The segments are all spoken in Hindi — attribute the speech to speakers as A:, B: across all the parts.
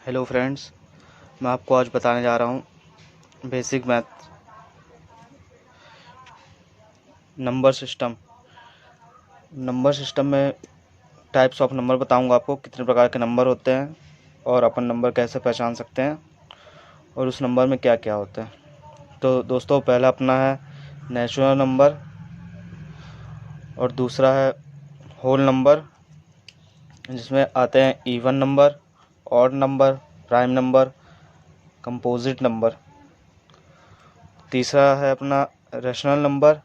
A: हेलो फ्रेंड्स, मैं आपको आज बताने जा रहा हूँ basic math number system. Number system में टाइप्स ऑफ नंबर बताऊँगा आपको, कितने प्रकार के नंबर होते हैं और अपन नंबर कैसे पहचान सकते हैं और उस नंबर में क्या क्या होता है। तो दोस्तों, पहला अपना है नेचुरल नंबर और दूसरा है होल नंबर, जिसमें आते हैं even number, odd number, prime number, composite number. तीसरा है अपना रेशनल नंबर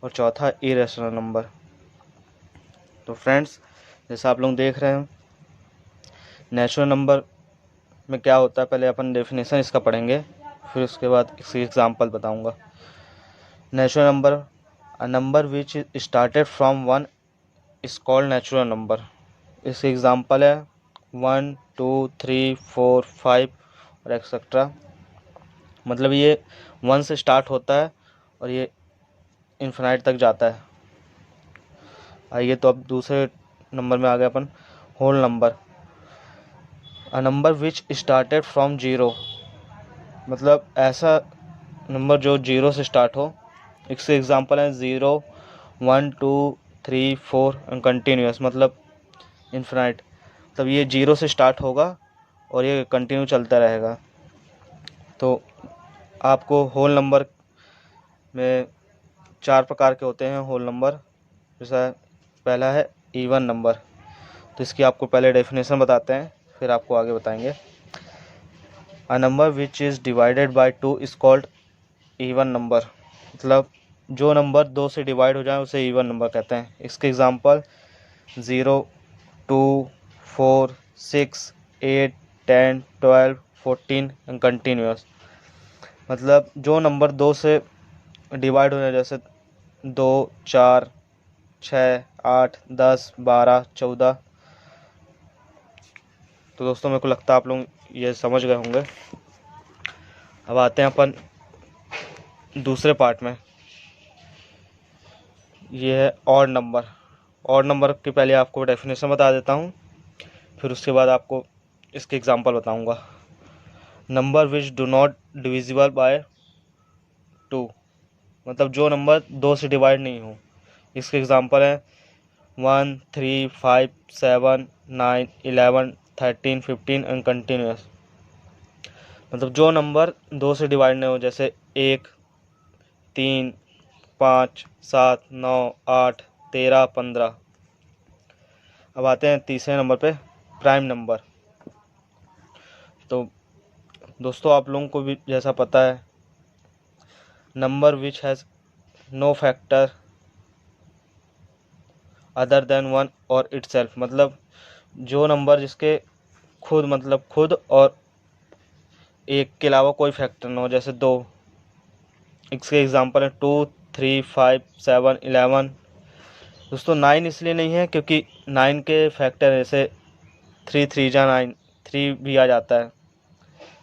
A: और चौथा इरेशनल नंबर। तो फ्रेंड्स, जैसा आप लोग देख रहे हैं, नेचुरल नंबर में क्या होता है, पहले अपन डेफिनेशन इसका पढ़ेंगे, फिर उसके बाद इसकी एग्जांपल बताऊंगा। Natural number, a number which started from 1 is called natural number. इसकी एग्जांपल है 1, 2, 3, 4, 5 और एक्सेट्रा। मतलब ये 1 से स्टार्ट होता है और ये इन्फिनाइट तक जाता है। आइए, तो अब दूसरे नंबर में आ गए अपन, whole number. A number which started from 0, मतलब ऐसा नंबर जो 0 से स्टार्ट हो। इसके एग्जांपल हैं 0, 1, 2, 3, 4 एंड कंटिन्यूस, मतलब इन्फिनाइट। मतलब ये 0 से स्टार्ट होगा और ये कंटिन्यू चलता रहेगा। तो आपको होल नंबर में 4 प्रकार के होते हैं होल नंबर। जैसा पहला है इवन नंबर, तो इसकी आपको पहले डेफिनेशन बताते हैं, फिर आपको आगे बताएंगे। अ number which is divided by 2 is called even number, मतलब जो नंबर 2 से डिवाइड हो जाए उसे इवन नंबर कहते हैं। इसके एग्जांपल 0, 2, 4, 6, 8, 10, 12, 14 एंड कंटिन्यूस। मतलब जो नंबर 2 से डिवाइड हो जाए, जैसे 2, 4, 6, 8, 10, 12, 14। तो दोस्तों, मेरे को लगता है आप लोग ये समझ गए होंगे। अब आते हैं अपन दूसरे पार्ट में। ये है ऑड नंबर। ऑड नंबर की पहले आपको डेफिनेशन बता देता हूँ, फिर उसके बाद आपको इसके एग्जांपल बताऊँगा। Number which do not divisible by 2, मतलब जो नंबर 2 से डिवाइड नहीं हो। इसके एग्जांपल हैं 1, 3, 5, 7, 9, 11, 13, 15 एंड कंटिन्यूस। मतलब जो नंबर 2 से डिवाइड नहीं हो, जैसे 1, 3, 5, 7, 9, 8, 13, 15। अब आते हैं तीसरे नंबर पे, प्राइम नंबर। तो दोस्तों, आप लोगों को भी जैसा पता है, number which has no factor other than 1 और इटसेल्फ, मतलब जो नंबर जिसके खुद, मतलब खुद और एक के अलावा कोई फैक्टर ना हो, जैसे 2। इसके एग्जांपल है 2, 3, 5, 7, 11। दोस्तों, 9 इसलिए नहीं है क्योंकि 9 के फैक्टर जैसे 3, 3 जा 9, 3 भी आ जाता है,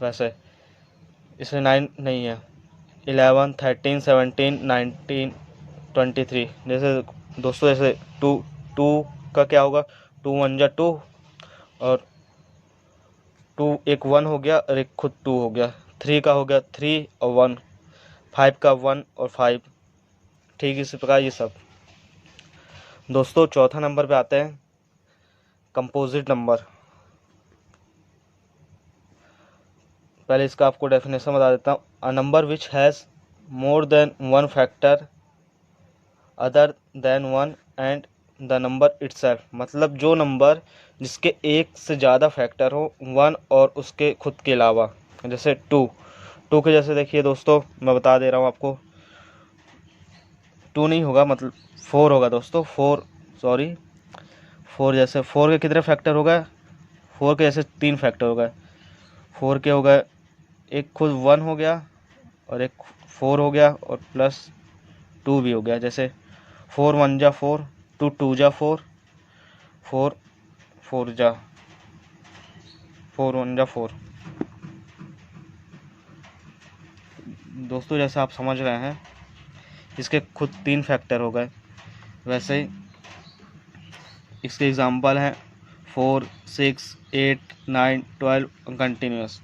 A: वैसे इसमें 9 नहीं है। 11, 13, 17, 19, 23। जैसे दोस्तों, जैसे 2, 2 का क्या होगा, 2 1 जा 2 और 2 एक 1 हो गया और एक खुद 2 हो गया। 3 का हो गया 3 और 1। 5 का 1 और 5। ठीक इसी प्रकार ये सब। दोस्तों, चौथा नंबर पे आते हैं कंपोजिट नंबर। पहले इसका आपको डेफिनेशन बता देता हूँ। अ number which has more than 1 factor other than 1 and the number itself, मतलब जो नंबर जिसके एक से ज़्यादा फैक्टर हो 1 और उसके खुद के अलावा। जैसे 2 के जैसे देखिए दोस्तों, मैं बता दे रहा हूँ आपको, 2 नहीं होगा, मतलब 4 होगा दोस्तों। 4, सॉरी, 4। जैसे 4 के कितने फैक्टर हो गए, 4 के जैसे 3 फैक्टर हो गए। 4 के हो गए, एक खुद 1 हो गया और एक 4 हो गया और प्लस 2 भी हो गया। जैसे 4 1 जा 4, 2 2 जा 4, 4 4 जा 4 1 जा 4। दोस्तों, जैसे आप समझ रहे हैं, इसके खुद 3 फैक्टर हो गए। वैसे ही इसके एग्जांपल हैं 4, 6, 8, 9, 12 कंटिन्यूस।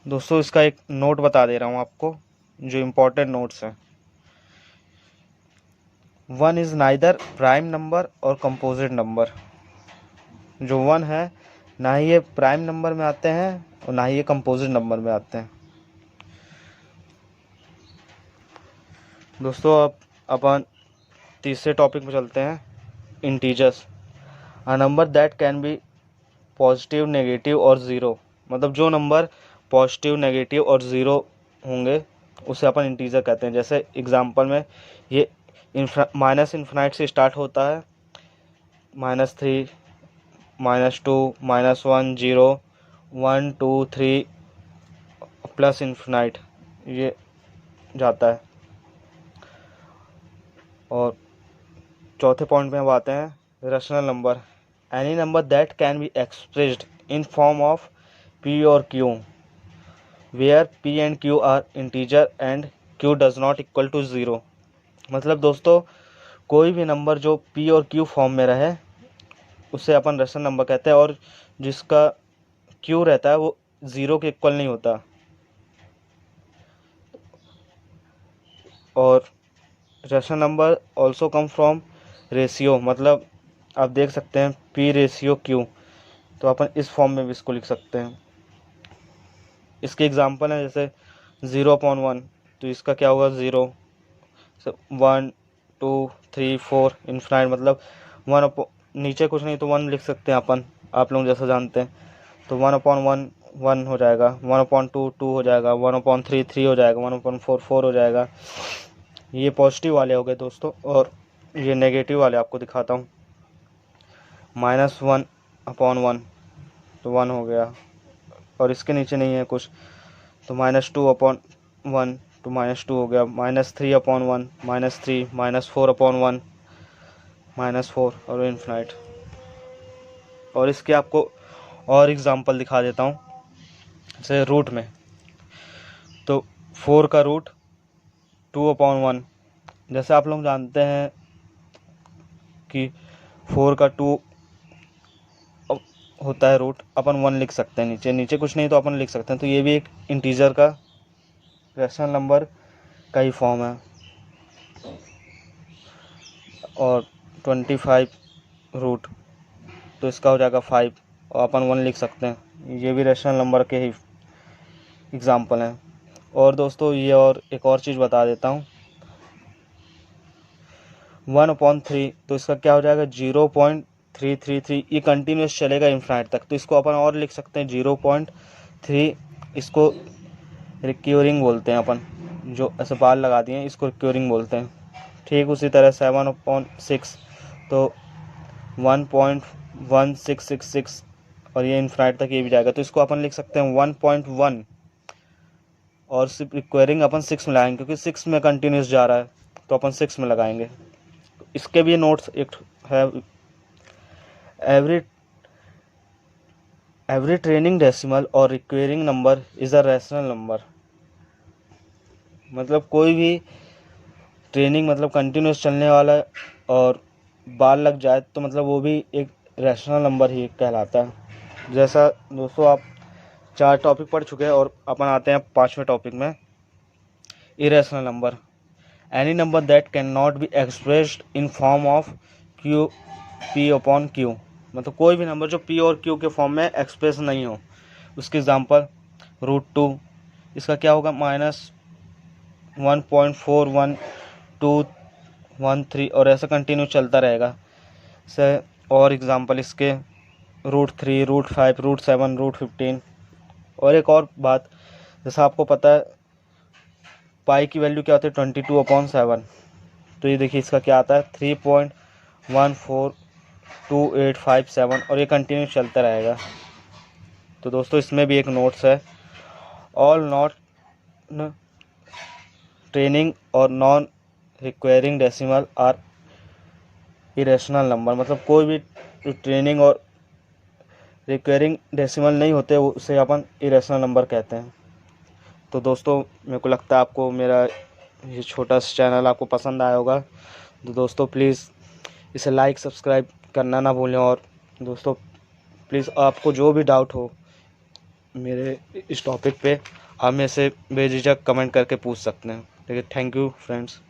A: दोस्तों इसका एक नोट बता दे रहा हूँ आपको, जो इम्पोर्टेंट नोट्स हैं। 1 इज़ नाइदर प्राइम नंबर और कंपोजिट नंबर। जो 1 है ना ही ये प्राइम नंबर में आते हैं और ना ही ये कंपोजिट नंबर में आते हैं। दोस्तों अब अपन तीसरे टॉपिक में चलते हैं, integers. A number that can B positive, negative और ज़ीरो। मतलब जो नंबर पॉजिटिव, नेगेटिव और ज़ीरो होंगे उसे अपन इंटीजर कहते हैं। जैसे एग्जांपल में ये माइनस इन्फिनाइट से स्टार्ट होता है, -3, -2, -1, 0, 1, 2, 3 प्लस इन्फिनाइट ये जाता है। और चौथे पॉइंट में अब आते हैं rational number. Any number that can be expressed in form of P और Q, where P and Q are integer and Q does not equal to zero. मतलब दोस्तों कोई भी नंबर जो पी और क्यू फॉर्म में रहे उसे अपन रेशनल नंबर कहते हैं, और जिसका क्यू रहता है वो ज़ीरो के इक्वल नहीं होता। और rational number also come from ratio. मतलब आप देख सकते हैं पी रेशियो क्यू, तो अपन इस फॉर्म में भी इसको लिख सकते हैं। इसके एग्जांपल हैं जैसे 0/1, तो इसका क्या होगा 0, 1, 2, 3, 4 इन्फिनाइट। मतलब 1 नीचे कुछ नहीं तो 1 लिख सकते हैं अपन, आप लोग जैसा जानते हैं। तो 1/1 1 हो जाएगा, 1/2 2 हो जाएगा, 1/3 3 हो जाएगा, 1/4 4 हो जाएगा। ये पॉजिटिव वाले हो गए दोस्तों। और ये नेगेटिव वाले आपको दिखाता हूँ। -1/1 तो 1 हो गया, और इसके नीचे नहीं है कुछ, तो -2/1 तो -2 हो गया, -3/1 -3, -4/1 -4 और इन्फिनाइट। और इसके आपको और एग्जांपल दिखा देता हूँ। जैसे रूट में तो 4 का रूट 2/1। जैसे आप लोग जानते हैं कि 4 का 2 होता है रूट, अपन 1 लिख सकते हैं, नीचे नीचे कुछ नहीं तो अपन लिख सकते हैं। तो ये भी एक इंटीजर का रेशनल नंबर का ही फॉर्म है। और 25 रूट तो इसका हो जाएगा 5, और अपन 1 लिख सकते हैं। ये भी रेशनल नंबर के ही एग्जाम्पल हैं। और दोस्तों ये और एक और चीज़ बता देता हूँ, 1/3 तो इसका क्या हो जाएगा 0.333। ये कंटिन्यूस चलेगा इन्फिनाइट तक, तो इसको अपन और लिख सकते हैं 0.3। इसको रिक्योरिंग बोलते हैं अपन, जो ऐसे बाल लगा दिए हैं इसको रिक्योरिंग बोलते हैं। ठीक उसी तरह 7/6 तो 1.1666, और ये इन्फिनाइट तक ये भी जाएगा, तो इसको अपन लिख सकते हैं 1.1। और सिर्फ रिक्वायरिंग अपन 6 में लगाएंगे क्योंकि 6 में कंटिन्यूस जा रहा है, तो अपन 6 में लगाएंगे। इसके भी नोट्स एक है, एवरी ट्रेनिंग डेसिमल और requiring number is a rational number. मतलब कोई भी ट्रेनिंग मतलब कंटिन्यूस चलने वाला है और बाल लग जाए तो मतलब वो भी एक रैशनल नंबर ही कहलाता है। जैसा दोस्तों आप 4 टॉपिक पढ़ चुके हैं, और अपन आते हैं 5वें टॉपिक में, irrational number. Any number that can not be expressed in form of Q p/q। मतलब कोई भी नंबर जो p और q के फॉर्म में एक्सप्रेस नहीं हो। उसके एग्जांपल √2, इसका क्या होगा -1.4123 और ऐसा कंटिन्यू चलता रहेगा। से और एग्जांपल इसके √3, √5, √7, √15। और एक और बात, जैसा आपको पता है पाई की वैल्यू क्या होती है 22/7, तो ये देखिए इसका क्या आता है 3.142857, और ये कंटिन्यू चलता रहेगा। तो दोस्तों इसमें भी एक नोट्स है, ऑल नॉट ट्रेनिंग और non requiring decimal are irrational number. मतलब कोई भी ट्रेनिंग और रिक्वायरिंग डेसिमल नहीं होते उसे अपन इरेशनल नंबर कहते हैं। तो दोस्तों मेरे को लगता है आपको मेरा ये छोटा सा चैनल आपको पसंद आया होगा। तो दोस्तों प्लीज़ इसे लाइक सब्सक्राइब करना ना भूलें। और दोस्तों प्लीज़ आपको जो भी डाउट हो मेरे इस टॉपिक पे, आप मेरे से बेझिझक कमेंट करके पूछ सकते हैं। ठीक है, थैंक यू फ्रेंड्स।